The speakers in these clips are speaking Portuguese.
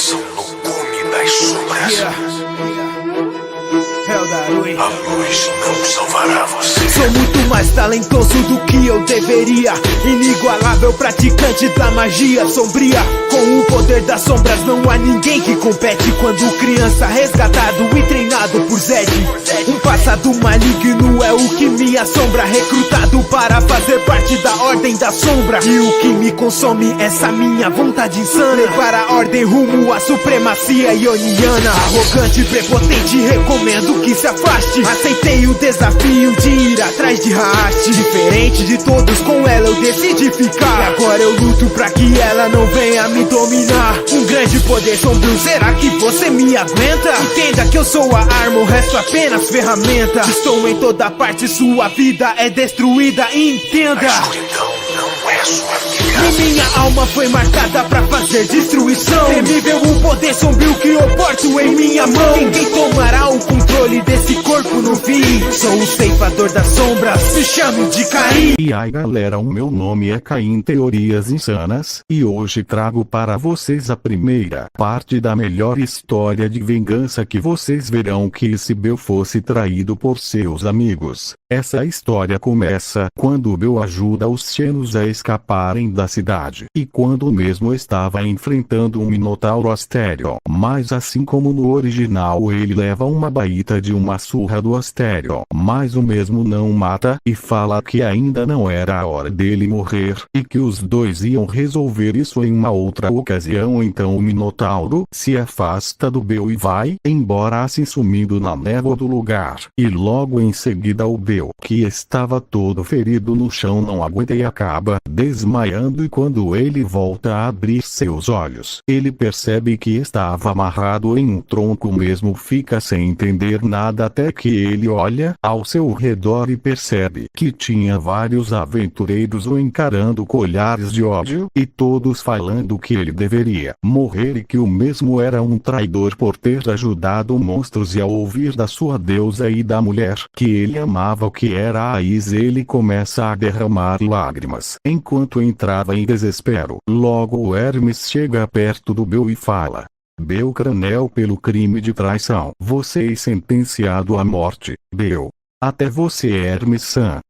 dançam no cume das sombras. A luz não salvará você. Sou muito mais talentoso do que eu deveria. Inigualável praticante da magia sombria. Com o poder das sombras não há ninguém que compete. Quando criança resgatado e treinado por Zed. Um passado maligno é o que me assombra. Recrutado para fazer parte da ordem da sombra. E o que me consome é essa minha vontade insana. Levar a ordem rumo à supremacia ioniana. Arrogante, prepotente, recomendo que se afaste. Aceitei o desafio de ir atrás de Haste. Diferente de todos, com ela eu decidi ficar. E agora eu luto pra que ela não venha me dominar. Um grande poder sombrio, será que você me aguenta? Entenda que eu sou a arma, o resto apenas ferramenta. Estou em toda parte, sua vida é destruída, entenda. A escuridão não é sua vida. E minha alma foi marcada pra fazer destruição. Temível o poder sombrio que eu porto em minha mão. Ninguém tomará o controle desse corpo no fim. Sou o ceifador das sombras, me chame de Caim. E aí galera, o meu nome é Caim Teorias Insanas, e hoje trago para vocês a primeira parte da melhor história de vingança que vocês verão que se Bel fosse traído por seus amigos. Essa história começa quando Bel ajuda os Xenos a escaparem da cidade, e quando o mesmo estava enfrentando um Minotauro Asterion. Mas assim como no original ele leva uma baita de uma surra do Asterion, mas o mesmo não mata, e fala que ainda não era a hora dele morrer, e que os dois iam resolver isso em uma outra ocasião. Então o Minotauro se afasta do Bel e vai embora, assim sumindo na névoa do lugar. E logo em seguida o Bel, que estava todo ferido no chão, não aguenta e acaba desmaiando, e quando ele volta a abrir seus olhos, ele percebe que estava amarrado em um tronco. Mesmo fica sem entender nada até que ele olha ao seu redor e percebe que tinha vários aventureiros o encarando com olhares de ódio, e todos falando que ele deveria morrer e que o mesmo era um traidor por ter ajudado monstros. E ao ouvir da sua deusa e da mulher que ele amava, que era a Is, ele começa a derramar lágrimas. Enquanto entrava em desespero, logo o Hermes chega perto do Bel e fala: Bel Cranel, pelo crime de traição, você é sentenciado à morte, Bel. Até você,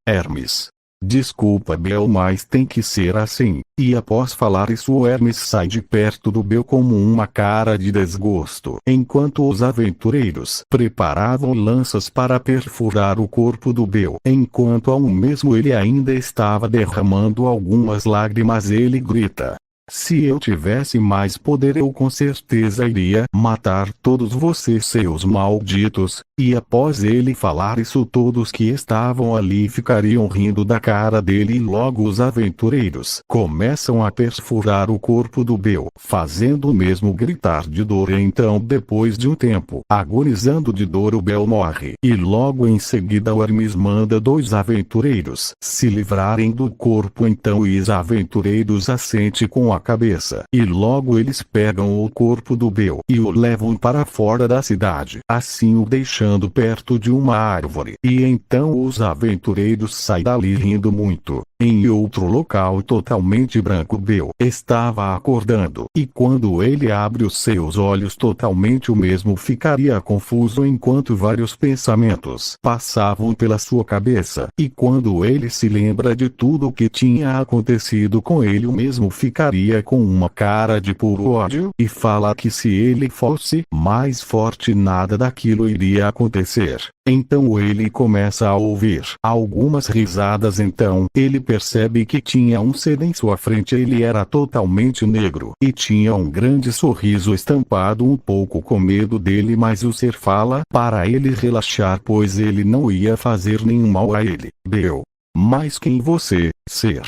Hermes. Desculpa, Bel, mas tem que ser assim. E após falar isso, o Hermes sai de perto do Bel com uma cara de desgosto, enquanto os aventureiros preparavam lanças para perfurar o corpo do Bel. Enquanto ao mesmo ele ainda estava derramando algumas lágrimas, ele grita: se eu tivesse mais poder, eu com certeza iria matar todos vocês, seus malditos. E após ele falar isso, todos que estavam ali ficariam rindo da cara dele, e logo os aventureiros começam a perfurar o corpo do Bel, fazendo o mesmo gritar de dor. E então, depois de um tempo agonizando de dor, o Bel morre. E logo em seguida o Hermes manda dois aventureiros se livrarem do corpo. Então os aventureiros assente com a cabeça, e logo eles pegam o corpo do Bel e o levam para fora da cidade, assim o deixando perto de uma árvore. E então os aventureiros saem dali rindo muito. Em outro local totalmente branco, Bel estava acordando, e quando ele abre os seus olhos, totalmente o mesmo ficaria confuso enquanto vários pensamentos passavam pela sua cabeça. E quando ele se lembra de tudo o que tinha acontecido com ele, o mesmo ficaria com uma cara de puro ódio, e fala que se ele fosse mais forte, nada daquilo iria acontecer. Então ele começa a ouvir algumas risadas. Então ele percebe que tinha um ser em sua frente. Ele era totalmente negro e tinha um grande sorriso estampado, um pouco com medo dele, mas o ser fala para ele relaxar, pois ele não ia fazer nenhum mal a ele. Bel: mas quem você, ser?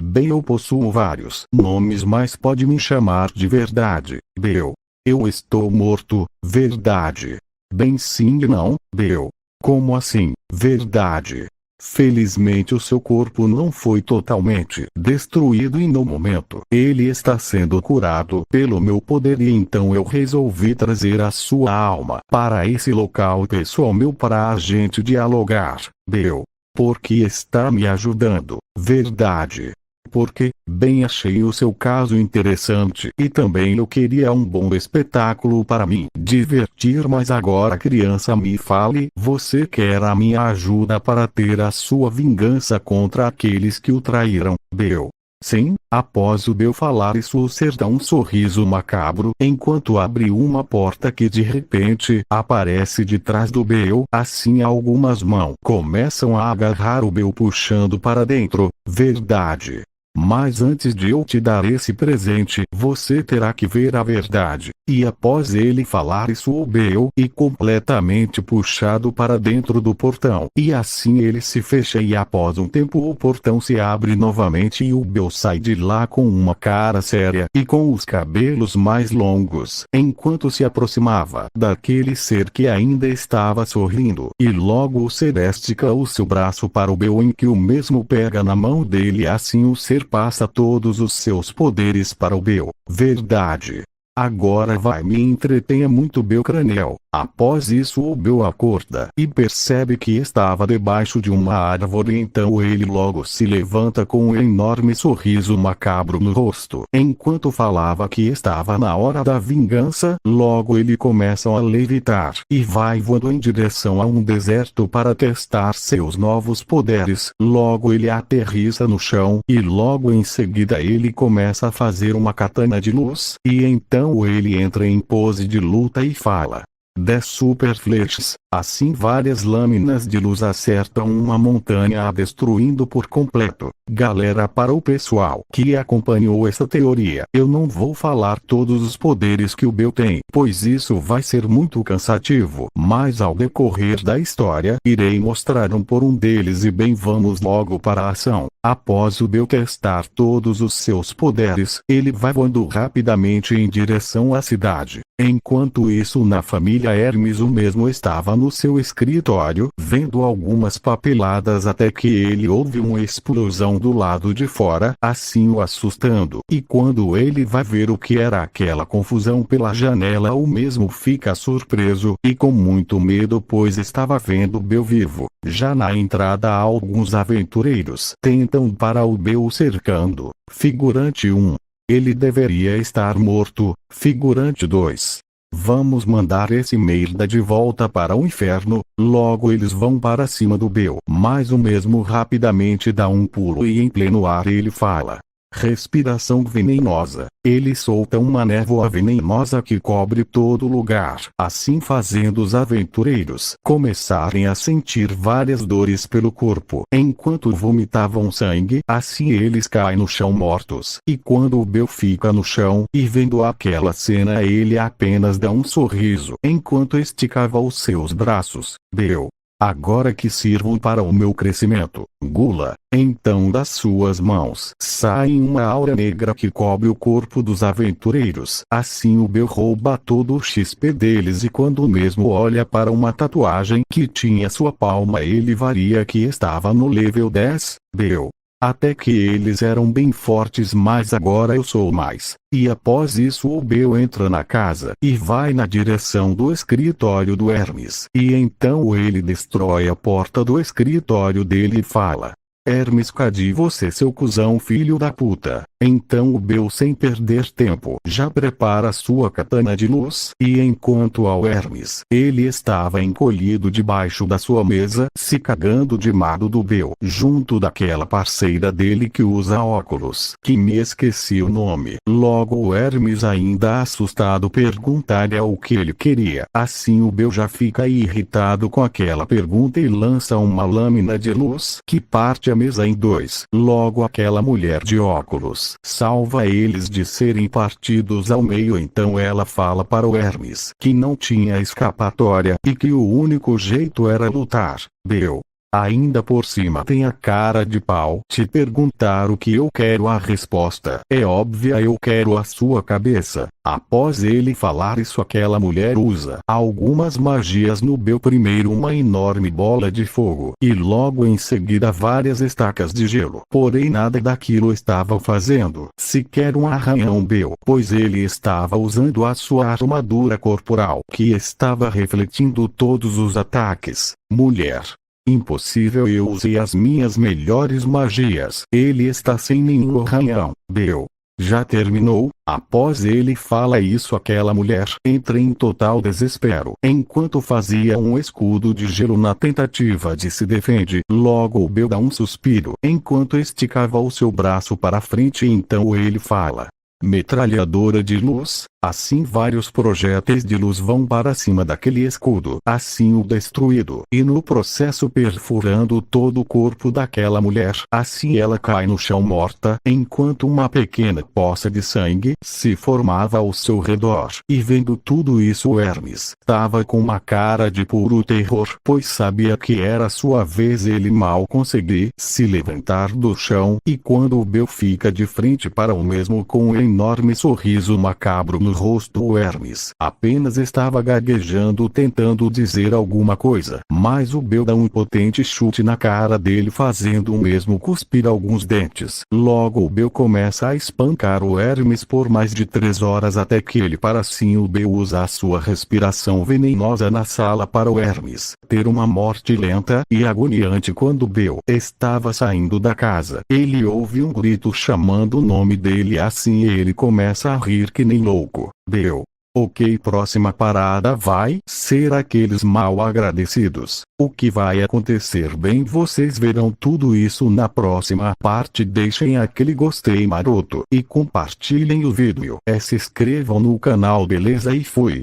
Bem, eu possuo vários nomes, mas pode me chamar de Verdade, Bel. Eu estou morto, Verdade? Bem, sim e não, Bel. Como assim, Verdade? Felizmente o seu corpo não foi totalmente destruído, e no momento ele está sendo curado pelo meu poder, e então eu resolvi trazer a sua alma para esse local pessoal meu para a gente dialogar, Bel. Porque está me ajudando, Verdade? Porque, bem, achei o seu caso interessante e também eu queria um bom espetáculo para me divertir, mas agora criança, me fale, você quer a minha ajuda para ter a sua vingança contra aqueles que o traíram, Bill? Sim, após o Bill falar isso, o ser dá um sorriso macabro enquanto abre uma porta que de repente aparece de trás do Bill. Assim algumas mãos começam a agarrar o Bill puxando para dentro. Verdade. Mas antes de eu te dar esse presente, você terá que ver a verdade. E após ele falar isso, o Bill é completamente puxado para dentro do portão. E assim ele se fecha e após um tempo o portão se abre novamente e o Bill sai de lá com uma cara séria e com os cabelos mais longos, enquanto se aproximava daquele ser que ainda estava sorrindo. E logo o ser estica o seu braço para o Bill, em que o mesmo pega na mão dele. Assim o ser passa todos os seus poderes para o Bill. Verdade. Agora vai, me entretenha muito, Bill Craniel. Após isso o Bill acorda e percebe que estava debaixo de uma árvore, então ele logo se levanta com um enorme sorriso macabro no rosto. Enquanto falava que estava na hora da vingança, logo ele começa a levitar e vai voando em direção a um deserto para testar seus novos poderes. Logo ele aterrissa no chão e logo em seguida ele começa a fazer uma katana de luz e então ele entra em pose de luta e fala: 10 super flechas. Assim várias lâminas de luz acertam uma montanha, a destruindo por completo. Galera, para o pessoal que acompanhou essa teoria, eu não vou falar todos os poderes que o Bill tem, pois isso vai ser muito cansativo, mas ao decorrer da história, irei mostrar um por um deles e bem, vamos logo para a ação. Após o Bill testar todos os seus poderes, ele vai voando rapidamente em direção à cidade. Enquanto isso, na família Hermes, o mesmo estava no seu escritório, vendo algumas papeladas, até que ele ouve uma explosão do lado de fora, assim o assustando. E quando ele vai ver o que era aquela confusão pela janela, o mesmo fica surpreso e com muito medo, pois estava vendo Bill vivo. Já na entrada, alguns aventureiros tentam parar o Bill cercando. Figurante 1. Ele deveria estar morto. Figurante 2. Vamos mandar esse merda de volta para o inferno. Logo eles vão para cima do Bill, mas o mesmo rapidamente dá um pulo e em pleno ar ele fala: respiração venenosa. Ele solta uma névoa venenosa que cobre todo lugar, assim fazendo os aventureiros começarem a sentir várias dores pelo corpo. Enquanto vomitavam sangue, assim eles caem no chão mortos. E quando o Bill fica no chão e vendo aquela cena, ele apenas dá um sorriso enquanto esticava os seus braços. Bill: agora que sirvam para o meu crescimento, gula. Então das suas mãos sai uma aura negra que cobre o corpo dos aventureiros. Assim o Bill rouba todo o XP deles e quando o mesmo olha para uma tatuagem que tinha sua palma, ele varia que estava no level 10. Bill: até que eles eram bem fortes, mas agora eu sou mais. E após isso o Bill entra na casa e vai na direção do escritório do Hermes. E então ele destrói a porta do escritório dele e fala: Hermes, cadê você, seu cuzão filho da puta? Então o Bill, sem perder tempo, já prepara sua katana de luz, e enquanto ao Hermes, ele estava encolhido debaixo da sua mesa, se cagando de medo do Bill, junto daquela parceira dele que usa óculos, que me esqueci o nome. Logo o Hermes, ainda assustado, pergunta-lhe o que ele queria. Assim o Bill já fica irritado com aquela pergunta e lança uma lâmina de luz que parte a mesa em dois. Logo aquela mulher de óculos salva eles de serem partidos ao meio. Então ela fala para o Hermes que não tinha escapatória e que o único jeito era lutar. Bill ainda por cima tem a cara de pau te perguntar o que eu quero. A resposta é óbvia: eu quero a sua cabeça. Após ele falar isso, aquela mulher usa algumas magias no Bill. Primeiro uma enorme bola de fogo e logo em seguida várias estacas de gelo. Porém nada daquilo estava fazendo sequer um arranhão Bill, pois ele estava usando a sua armadura corporal que estava refletindo todos os ataques. Mulher Impossível, eu usei as minhas melhores magias. Ele está sem nenhum arranhão. Bill. Já terminou? Após ele fala isso, aquela mulher entra em total desespero. Enquanto fazia um escudo de gelo na tentativa de se defender, logo o Bill dá um suspiro, enquanto esticava o seu braço para frente, e então ele fala: metralhadora de luz. Assim vários projéteis de luz vão para cima daquele escudo, assim o destruído, e no processo perfurando todo o corpo daquela mulher. Assim ela cai no chão morta, enquanto uma pequena poça de sangue se formava ao seu redor. E vendo tudo isso, Hermes estava com uma cara de puro terror, pois sabia que era sua vez. Ele mal conseguia se levantar do chão, e quando o Bill fica de frente para o mesmo com um enorme sorriso macabro no rosto, o Hermes apenas estava gaguejando, tentando dizer alguma coisa, mas o Bill dá um potente chute na cara dele, fazendo o mesmo cuspir alguns dentes. Logo o Bill começa a espancar o Hermes por mais de 3 horas, até que ele para. Assim o Bill usa a sua respiração venenosa na sala para o Hermes ter uma morte lenta e agoniante. Quando Bill estava saindo da casa, ele ouve um grito chamando o nome dele. Assim ele começa a rir que nem louco. Bill. Ok, próxima parada vai ser aqueles mal agradecidos. O que vai acontecer? Bem, vocês verão tudo isso na próxima parte. Deixem aquele gostei maroto e compartilhem o vídeo. Se inscrevam no canal, beleza? E fui.